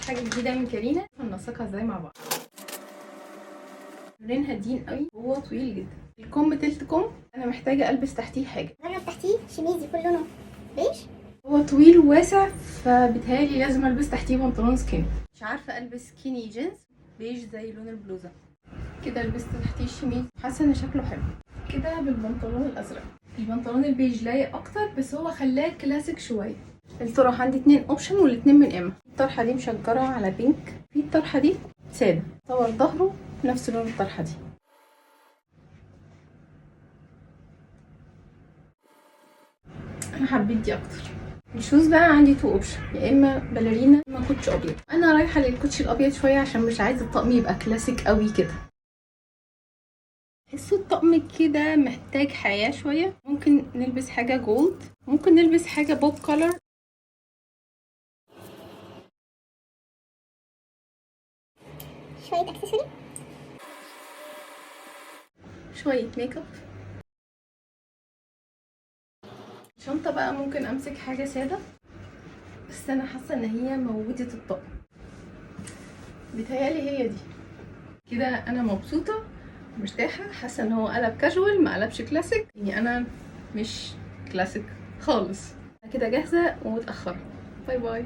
حاجه جديده من كارينا هننسقها ازاي مع بعض. لونين هادين قوي، هو طويل جدا، الكم تلت كم. انا محتاجه البس تحتيه حاجه. جرب تحتيه شميز يكون لونه بيج. هو طويل وواسع، فبالتالي لازم البس تحتيه بنطلون سكيني. مش عارفه البس سكيني جينز بيج زي لون البلوزه كده. لبست تحتيه الشميز، حاسه ان شكله حلو كده بالبنطلون الازرق. البنطلون البيج لايق اكتر، بس هو خلاه كلاسيك شويه. الطرح عندي 2 اوبشن والاتنين من اما. الطرحه دي مشجره على بينك، في الطرحه دي ساده، صور ظهره نفس لون الطرحه دي. انا حبيت دي اكتر. الشوز بقى عندي 2 اوبشن، يا اما باليرينا يا اما كوتش ابيض. انا رايحه للكوتش الابيض شويه عشان مش عايزه الطقم يبقى كلاسيك قوي كده. بحس الطقم كده محتاج حياه شويه. ممكن نلبس حاجه جولد، ممكن نلبس حاجه بوب كولر. شويه اكسسوري، شويه ميك اب. شنطه بقى ممكن امسك حاجه ساده، بس انا حاسه ان هي موجودة الطقم. بيتهيالي هي دي كده. انا مبسوطه مرتاحه، حاسه ان هو قلب كاجوال ما قلبش كلاسيك. يعني انا مش كلاسيك خالص. انا كده جاهزه ومتاخره. باي باي.